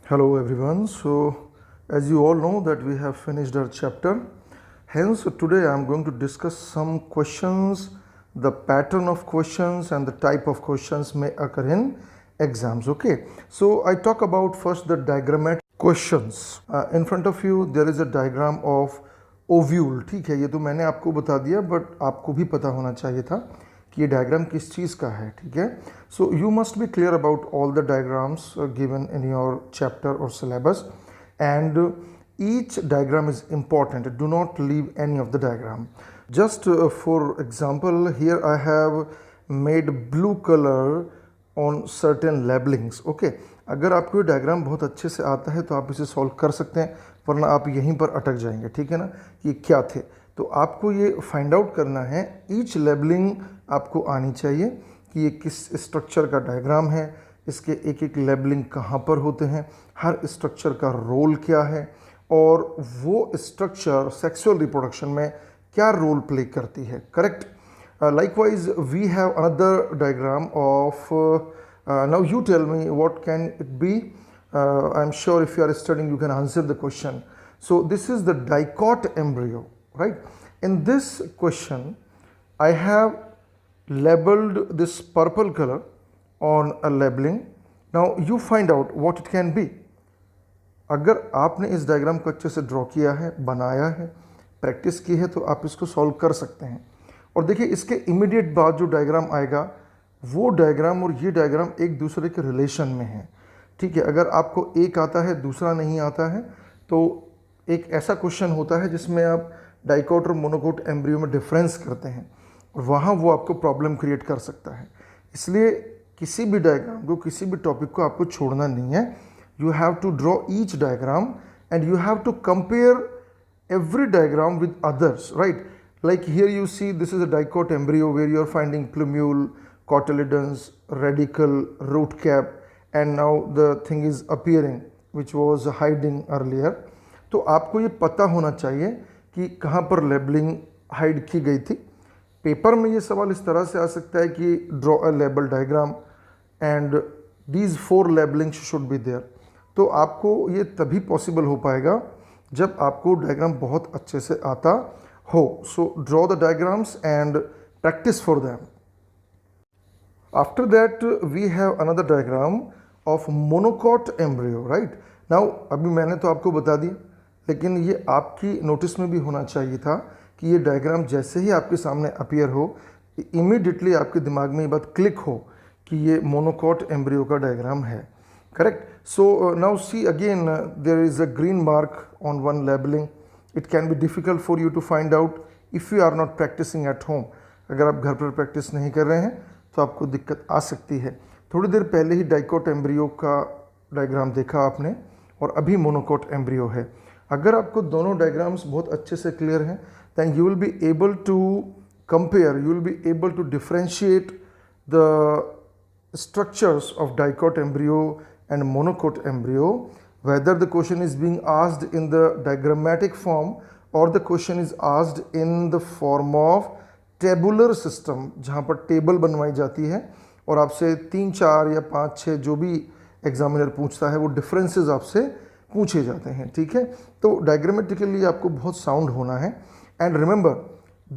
Hello everyone. So as you all know that we have finished our chapter. Hence today I am going to discuss some questions, the pattern of questions and the type of questions may occur in exams. Okay. So I talk about first the diagrammatic questions. In front of you there is a diagram of ovule. ठीक है, ये तो मैंने आपको बता दिया but आपको भी पता होना चाहिए था कि ये डायग्राम किस चीज़ का है. ठीक है, so you must be clear about all the diagrams given in your chapter और syllabus and each diagram is important. Do not leave any of the diagram. Just for example, here I have made blue color on certain labelings. Okay, अगर आपको ये diagram बहुत अच्छे से आता है तो आप इसे सॉल्व कर सकते हैं, वरना आप यहीं पर अटक जाएंगे. ठीक है ना, ये क्या थे. तो आपको ये फाइंड आउट करना है, ईच लेबलिंग आपको आनी चाहिए कि ये किस स्ट्रक्चर का डायग्राम है, इसके एक एक लेबलिंग कहाँ पर होते हैं, हर स्ट्रक्चर का रोल क्या है और वो स्ट्रक्चर सेक्सुअल रिप्रोडक्शन में क्या रोल प्ले करती है. Correct. Likewise, we have another diagram of, now you tell me what can it be. I'm sure if you are studying you can answer the question. So this is the dicot embryo, right? In this question I have labeled this purple color on a labeling. Now you find out what it can be. अगर आपने इस diagram को अच्छे से draw किया है, बनाया है, प्रैक्टिस की है तो आप इसको सॉल्व कर सकते हैं. और देखिए इसके इमीडिएट बाद जो डायग्राम आएगा वो डायग्राम और ये डायग्राम एक दूसरे के रिलेशन में है. ठीक है, अगर आपको एक आता है दूसरा नहीं आता है तो एक ऐसा क्वेश्चन होता है जिसमें आप डाइकोट और मोनोकोट एम्ब्रियो में डिफरेंस करते हैं और वहाँ वो आपको प्रॉब्लम क्रिएट कर सकता है. इसलिए किसी भी डायग्राम को, किसी भी टॉपिक को आपको छोड़ना नहीं है. You have to draw each diagram and you have to compare every diagram with others, right? Like here you see this is a dicot embryo where you are finding plumule, cotyledons, radicle, root cap, and now the thing is appearing which was hiding earlier. तो आपको ये पता होना चाहिए कि कहाँ पर labelling hide की गई थी. पेपर में ये सवाल इस तरह से आ सकता है कि draw a label diagram and these 4 labelings should be there. तो आपको ये तभी पॉसिबल हो पाएगा जब आपको डायग्राम बहुत अच्छे से आता हो. So draw the diagrams and practice for them. After that we have another diagram of monocot embryo. Right now अभी मैंने तो आपको बता दिया, लेकिन ये आपकी नोटिस में भी होना चाहिए था कि ये डायग्राम जैसे ही आपके सामने अपीयर हो इमीडिएटली आपके दिमाग में ये बात क्लिक हो कि ये मोनोकॉट एम्ब्रियो का डायग्राम है. Correct. So now see again there is a green mark on one labeling. It can be difficult for you to find out if you are not practicing at home. अगर आप घर पर practice नहीं कर रहे हैं तो आपको दिक्कत आ सकती है. थोड़ी देर पहले ही डाइकोट एम्ब्रियो का डायग्राम देखा आपने और अभी मोनोकोट एम्ब्रियो है. अगर आपको दोनों डायग्राम्स बहुत अच्छे से क्लियर हैं then you will be able to compare, you will be able to differentiate the structures of dicot embryo and monocote embryo, whether the question is being asked in the diagrammatic form or the question is asked in the form of tabular system, जहाँ पर table बनवाई जाती है और आपसे 3, 4 या 5, 6 जो भी एग्जामिनर पूछता है वो डिफरेंसेस आपसे पूछे जाते हैं. ठीक है, तो डायग्रामेटिकली आपको बहुत साउंड होना है. And remember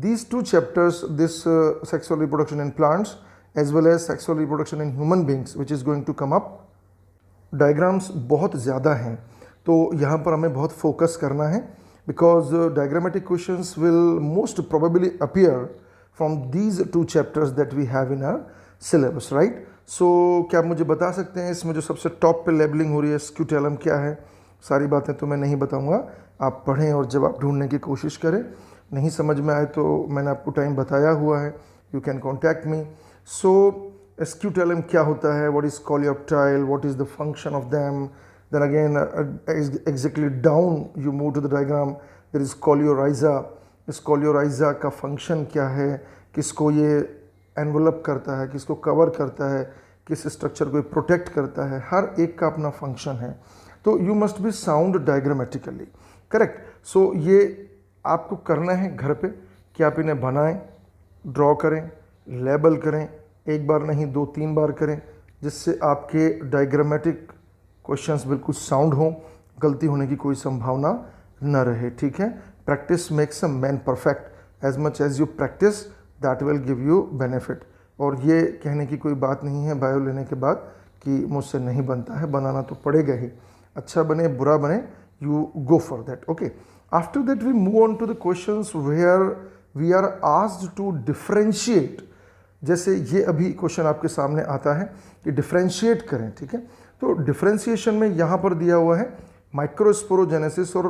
these 2 chapters, this sexual reproduction in plants as well as sexual reproduction in human beings which is going to come up, diagrams बहुत ज़्यादा हैं तो यहाँ पर हमें बहुत फोकस करना है because diagrammatic questions will most probably appear from these 2 chapters that we have in our syllabus. Right. So क्या आप मुझे बता सकते हैं इसमें जो सबसे टॉप पे लेबलिंग हो रही है स्क्यूटेलम क्या है? सारी बातें तो मैं नहीं बताऊँगा, आप पढ़ें और जब आप ढूंढने की कोशिश करें. नहीं समझ में आए तो मैंने आपको टाइम बताया हुआ है, you can contact me. So scutellum क्या होता है, what is coleoptile, what is the function of them. Then again exactly down you move to the diagram, there is coleorhiza. इस कोलियोराइजा का फंक्शन क्या है, किसको ये एनवलप करता है, किसको कवर करता है, किस स्ट्रक्चर को प्रोटेक्ट करता है, हर एक का अपना फंक्शन है. तो you must be sound diagrammatically. Correct. So ये आपको करना है घर पे कि आप इन्हें बनाएं, ड्रॉ करें, लेबल करें, एक बार नहीं 2-3 बार करें, जिससे आपके डायग्रामेटिक क्वेश्चंस बिल्कुल साउंड हों, गलती होने की कोई संभावना न रहे, ठीक है। Practice makes a man perfect, as much as you practice that will give you benefit. और ये कहने की कोई बात नहीं है बायो लेने के बाद कि मुझसे नहीं बनता है, बनाना तो पड़ेगा ही, अच्छा बने बुरा बने, you go for that. Okay, after that we move on to the questions where we are asked to differentiate. जैसे ये अभी क्वेश्चन आपके सामने आता है कि डिफ्रेंशिएट करें, ठीक है। तो डिफ्रेंशिएशन में यहाँ पर दिया हुआ है माइक्रोस्पोरोजेनेसिस और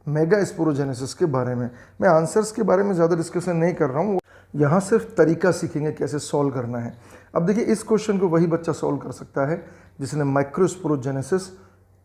मेगास्पोरोजेनेसिस के बारे में। मैं आंसर्स के बारे में ज़्यादा डिस्कशन नहीं कर रहा हूँ, यहाँ सिर्फ तरीका सीखेंगे कैसे सॉल्व करना है। अब देखिए इस क्वेश्चन को वही बच्चा सॉल्व कर सकता है जिसने माइक्रोस्पोरोजेनेसिस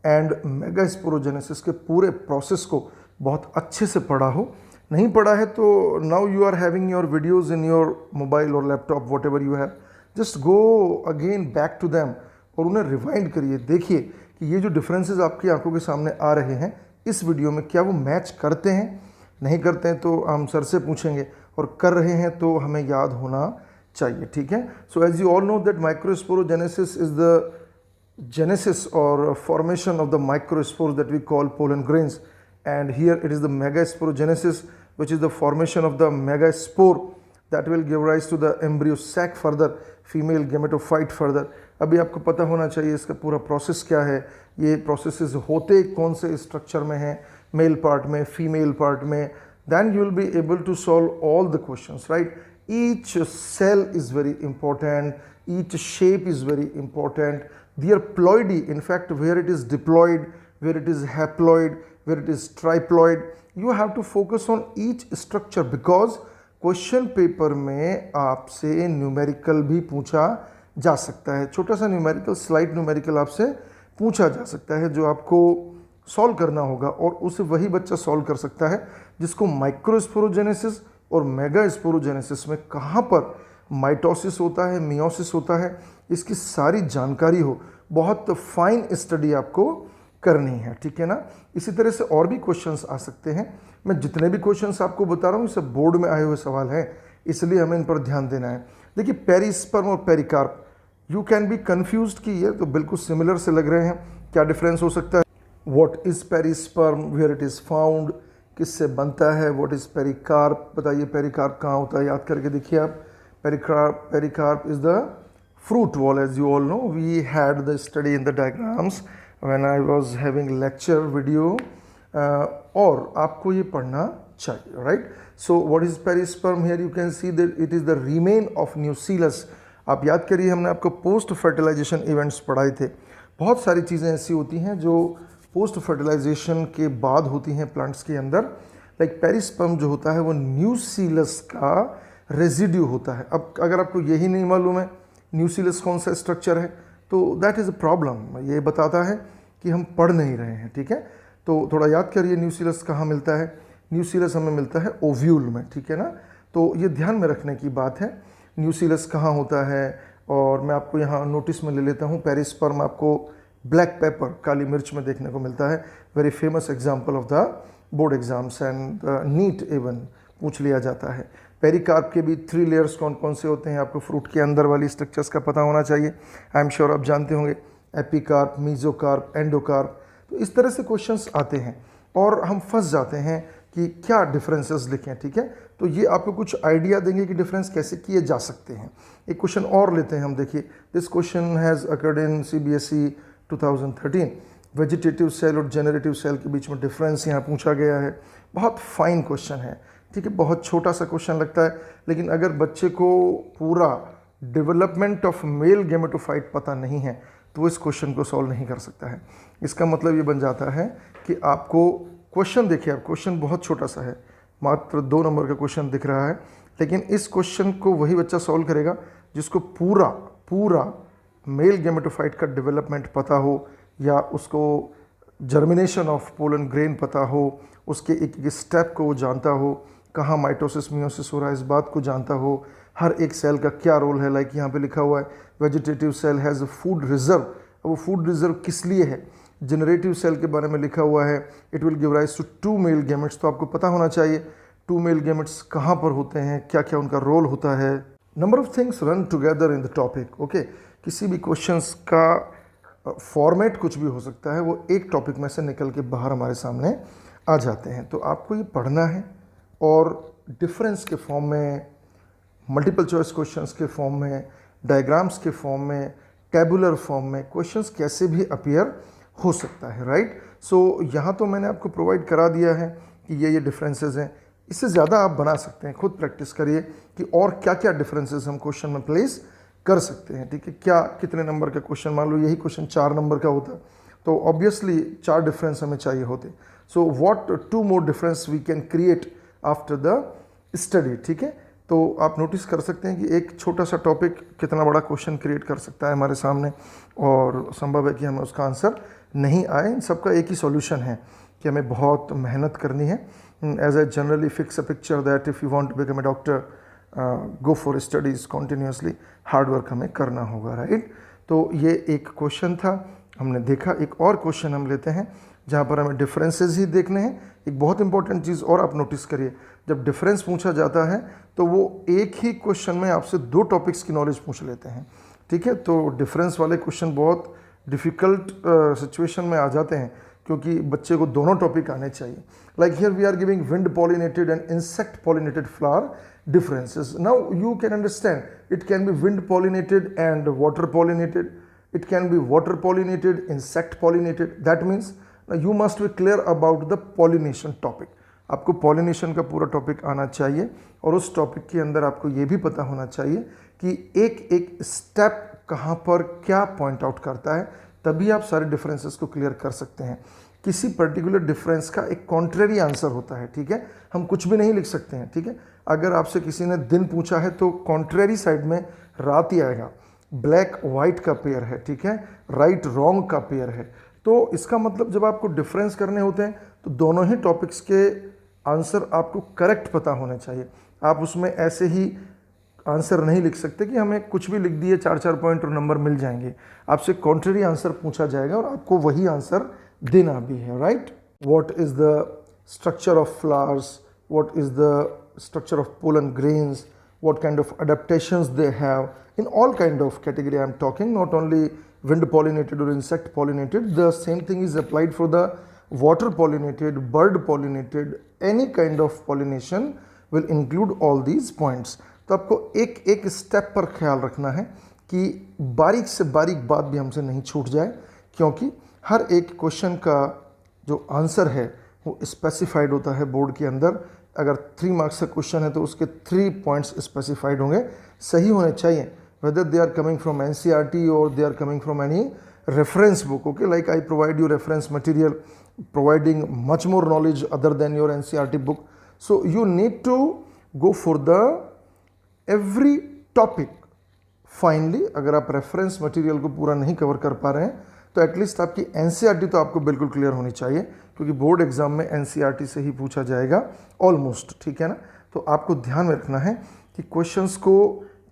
एंड मेगास्पोरोजेनेसिस के पूरे प्रोसेस को बहुत अच्छे से पढ़ा हो। नहीं पढ़ा है तो now you are having your videos in your mobile और laptop, whatever you have, just go again back to them और उन्हें रिवाइंड करिए। देखिए कि ये जो डिफरेंसेस आपकी आंखों के सामने आ रहे हैं इस वीडियो में, क्या वो मैच करते हैं। नहीं करते हैं तो हम सर से पूछेंगे, और कर रहे हैं तो हमें याद होना चाहिए, ठीक है। So as you all know that microsporogenesis is the genesis or formation of the microspores that we call pollen grains, and here it is the megasporogenesis, which is the formation of the megaspore that will give rise to the embryo sac further, female gametophyte further. अभी आपको पता होना चाहिए इसका पूरा process क्या है, ये प्रोसेसेस होते कौन से स्ट्रक्चर में हैं, मेल पार्ट में, फीमेल पार्ट में, then you will be able to solve all the questions, right? Each cell is very important, each shape is very important. Their ploidy, in fact, where it is diploid, where it is haploid, where it is triploid, you have to focus on each structure because question paper में आपसे numerical भी पूछा जा सकता है। छोटा सा numerical, slide numerical आपसे पूछा जा सकता है जो आपको सॉल्व करना होगा, और उसे वही बच्चा सॉल्व कर सकता है जिसको माइक्रोस्पोरोजेनेसिस और मेगास्पोरोजेनेसिस में कहाँ पर माइटोसिस होता है, मियोसिस होता है, इसकी सारी जानकारी हो। बहुत फाइन स्टडी आपको करनी है, ठीक है ना। इसी तरह से और भी क्वेश्चंस आ सकते हैं। मैं जितने भी क्वेश्चंस आपको बता रहा हूँ ये सब बोर्ड में आए हुए सवाल हैं, इसलिए हमें इन पर ध्यान देना है। देखिए पेरिस्पर्म और pericarp, you can be confused कि ये तो बिल्कुल सिमिलर से लग रहे हैं, क्या डिफरेंस हो सकता है। What is perisperm, where it is found, किससे बनता है। व्हाट इज़ पेरिकार्प, बताइए पेरिकार्प कहाँ होता है, याद करके देखिए आप। Pericarp is the fruit wall, as you all know. We had the study in the diagrams when I was having lecture video, और आपको ये पढ़ना चाहिए, right? So what is perisperm? Here you can see that it is the remain of nucellus. आप याद करिए हमने आपको पोस्ट फर्टिलाइजेशन इवेंट्स पढ़ाए थे। बहुत सारी चीज़ें ऐसी होती हैं जो पोस्ट फर्टिलाइजेशन के बाद होती हैं प्लांट्स के अंदर। लाइक पेरिस्पर्म जो होता है वो न्यूसीलस का रेजिड्यू होता है। अब अगर आपको यही नहीं मालूम है न्यूसीलस कौन सा स्ट्रक्चर है तो दैट इज़ अ प्रॉब्लम, ये बताता है कि हम पढ़ नहीं रहे हैं, ठीक है। तो थोड़ा याद करिए न्यूसीलस कहाँ मिलता है। न्यूसीलस हमें मिलता है ओव्यूल में, ठीक है ना। तो ये ध्यान में रखने की बात है न्यूसीलस कहाँ होता है। और मैं आपको यहाँ नोटिस में ले लेता हूँ, पेरिस्पर्म आपको ब्लैक पेपर, काली मिर्च में देखने को मिलता है। Very famous example of the board exams and NEET even पूछ लिया जाता है। पेरिकार्प के भी 3 लेयर्स कौन कौन से होते हैं, आपको फ्रूट के अंदर वाली स्ट्रक्चर्स का पता होना चाहिए। आई एम श्योर आप जानते होंगे, एपिकार्प, मीजोकार्प, एंडोकार्प। तो इस तरह से क्वेश्चंस आते हैं और हम फंस जाते हैं कि क्या डिफरेंसेस लिखें, ठीक है। तो ये आपको कुछ आइडिया देंगे कि डिफरेंस कैसे किए जा सकते हैं। एक क्वेश्चन और लेते हैं हम, देखिए this question has occurred in CBSE 2013। Vegetative cell और जेनरेटिव सेल के बीच में डिफरेंस यहाँ पूछा गया है। बहुत फाइन क्वेश्चन है, ठीक है। बहुत छोटा सा क्वेश्चन लगता है, लेकिन अगर बच्चे को पूरा डेवलपमेंट ऑफ मेल गेमेटोफाइट पता नहीं है तो वो इस क्वेश्चन को सॉल्व नहीं कर सकता है। इसका मतलब ये बन जाता है कि आपको क्वेश्चन देखिए, आप क्वेश्चन बहुत छोटा सा है, मात्र 2 नंबर का क्वेश्चन दिख रहा है, लेकिन इस क्वेश्चन को वही बच्चा सॉल्व करेगा जिसको पूरा मेल गेमेटोफाइट का डेवलपमेंट पता हो, या उसको जर्मिनेशन ऑफ पोलन ग्रेन पता हो, उसके एक एक स्टेप को वो जानता हो, कहाँ माइटोसिस मियोसिस हो रहा है इस बात को जानता हो, हर एक सेल का क्या रोल है। लाइक यहाँ पे लिखा हुआ है vegetative cell has a food reserve, वो फूड रिजर्व किस लिए है। जनरेटिव सेल के बारे में लिखा हुआ है it will give rise to 2 male gametes, तो आपको पता होना चाहिए 2 मेल गैमेट्स कहाँ पर होते हैं, क्या क्या उनका रोल होता है। Number of things run together in the topic, okay. किसी भी क्वेश्चंस का फॉर्मेट कुछ भी हो सकता है, वो एक टॉपिक में से निकल के बाहर हमारे सामने आ जाते हैं। तो आपको ये पढ़ना है और डिफरेंस के फॉर्म में, मल्टीपल चॉइस क्वेश्चंस के फॉर्म में, डायग्राम्स के फॉर्म में, टेबुलर फॉर्म में क्वेश्चंस कैसे भी अपीयर हो सकता है, राइट। सो यहाँ तो मैंने आपको प्रोवाइड करा दिया है कि ये डिफरेंसेस हैं। इससे ज़्यादा आप बना सकते हैं, खुद प्रैक्टिस करिए कि और क्या क्या डिफरेंसेस हम क्वेश्चन में प्लेस कर सकते हैं, ठीक है। क्या कितने नंबर का क्वेश्चन, मान लो यही क्वेश्चन 4 नंबर का होता तो ऑब्वियसली 4 डिफरेंस हमें चाहिए होते। So what 2 more difference we can create after the study, ठीक है। तो आप नोटिस कर सकते हैं कि एक छोटा सा टॉपिक कितना बड़ा क्वेश्चन क्रिएट कर सकता है हमारे सामने, और संभव है कि हमें उसका आंसर नहीं आए। इन सबका एक ही सॉल्यूशन है कि हमें बहुत मेहनत करनी है। As I generally fix a picture that if you want to become a doctor, go for studies continuously, hard work हमें करना होगा, राइट। तो ये एक क्वेश्चन था, हमने देखा। एक और क्वेश्चन हम लेते हैं जहाँ पर हमें डिफरेंसेस ही देखने हैं। एक बहुत इंपॉर्टेंट चीज़ और आप नोटिस करिए, जब डिफरेंस पूछा जाता है तो वो एक ही क्वेश्चन में आपसे 2 टॉपिक्स की नॉलेज पूछ लेते हैं, ठीक है। तो डिफरेंस वाले क्वेश्चन बहुत डिफ़िकल्ट सिचुएशन में आ जाते हैं क्योंकि बच्चे को दोनों टॉपिक आने चाहिए। Like here we are giving wind pollinated and insect pollinated flower differences. Now you can understand it can be wind pollinated and water pollinated, it can be water pollinated, insect pollinated. That means now you must be clear about the pollination topic. आपको pollination का पूरा topic आना चाहिए और उस topic के अंदर आपको ये भी पता होना चाहिए कि एक एक स्टेप कहाँ पर क्या पॉइंट आउट करता है, तभी आप सारे डिफरेंसेस को क्लियर कर सकते हैं। किसी पर्टिकुलर डिफरेंस का एक कॉन्ट्रेरी आंसर होता है, ठीक है। हम कुछ भी नहीं लिख सकते हैं, ठीक है। अगर आपसे किसी ने दिन पूछा है तो कॉन्ट्रेरी साइड में रात ही आएगा। ब्लैक वाइट का पेयर है, ठीक है, राइट रॉन्ग का पेयर है। तो इसका मतलब जब आपको डिफरेंस करने होते हैं तो दोनों ही टॉपिक्स के आंसर आपको करेक्ट पता होने चाहिए। आप उसमें ऐसे ही आंसर नहीं लिख सकते कि हमें कुछ भी लिख दिए 4-4 पॉइंट और नंबर मिल जाएंगे। आपसे कॉन्ट्रेरी आंसर पूछा जाएगा और आपको वही आंसर देना भी है, right. What is the structure of flowers, what is the structure of pollen grains, what kind of adaptations they have. In all kind of category I am talking, not only wind pollinated or insect pollinated, the same thing is applied for the water pollinated, bird pollinated, any kind of pollination will include all these points. तो आपको एक एक step पर ख्याल रखना है कि बारीक से बारीक बात भी हमसे नहीं छूट जाए, क्योंकि हर एक क्वेश्चन का जो आंसर है वो स्पेसिफाइड होता है बोर्ड के अंदर। अगर 3 मार्क्स का क्वेश्चन है तो उसके 3 पॉइंट्स स्पेसिफाइड होंगे, सही होने चाहिए, whether they are coming from NCERT और they are coming from any reference book, okay. Like I provide you reference material providing much more knowledge other than your NCERT book. So you need to go for the every topic finally. अगर आप reference material को पूरा नहीं cover कर पा रहे हैं तो एटलीस्ट आपकी एनसीईआरटी तो आपको बिल्कुल क्लियर होनी चाहिए, क्योंकि बोर्ड एग्जाम में एनसीईआरटी से ही पूछा जाएगा ऑलमोस्ट, ठीक है ना। तो आपको ध्यान में रखना है कि क्वेश्चंस को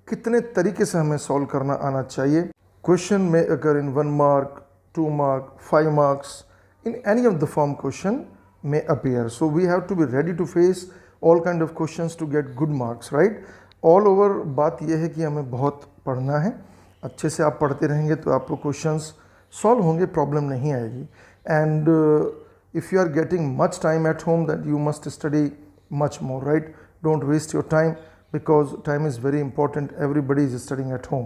कितने तरीके से हमें सॉल्व करना आना चाहिए। क्वेश्चन में अगर in 1 mark, 2 mark, 5 marks, in any of the form question में appear. So we have to be ready to face all kind of questions to get good marks, right. All over बात यह है कि हमें बहुत पढ़ना है। अच्छे से आप पढ़ते रहेंगे तो आपको क्वेश्चंस सॉल्व होंगे, प्रॉब्लम नहीं आएगी। And if you are getting much time at home, then you must study much more, right? Don't waste your time, because time is very important. Everybody is studying at home.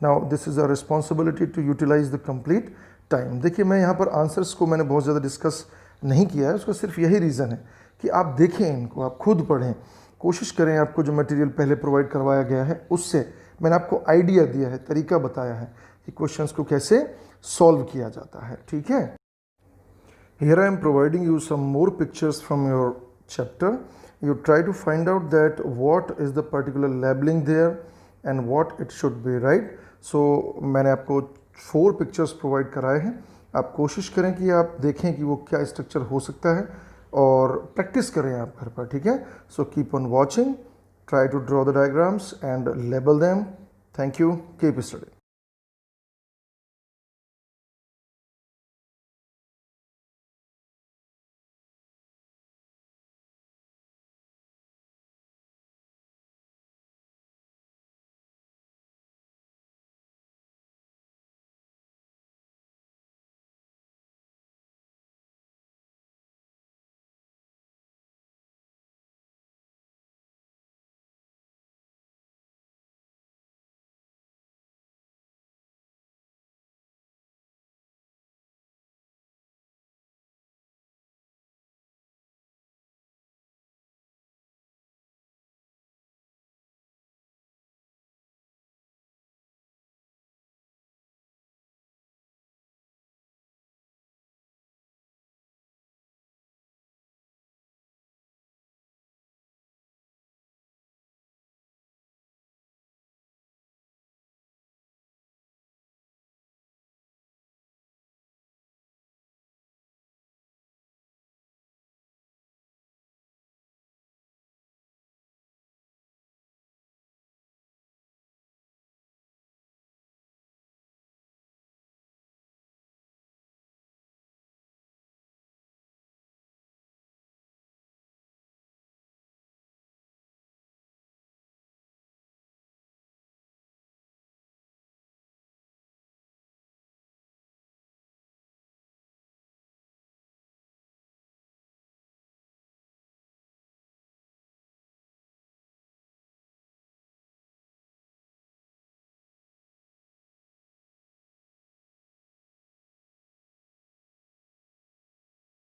Now this is a responsibility to utilize the complete time. देखिए, मैं यहाँ पर answers को मैंने बहुत ज़्यादा discuss नहीं किया है, उसका सिर्फ यही रीज़न है कि आप देखें इनको, आप खुद पढ़ें, कोशिश करें आपको जो मटेरियल पहले प्रोवाइड करवाया गया है उससे मैंने आपको आइडिया दिया है, तरीका बताया है कि क्वेश्चंस को कैसे सॉल्व किया जाता है, ठीक है। Here I am providing you some more pictures from your chapter. You try to find out that what is the particular labeling there and what it should be, right? So मैंने आपको 4 pictures provide कराए हैं। आप कोशिश करें कि आप देखें कि वो क्या स्ट्रक्चर हो सकता है और प्रैक्टिस करें आप घर पर, ठीक है। So keep on watching, try to draw the diagrams and label them. Thank you. Keep studying.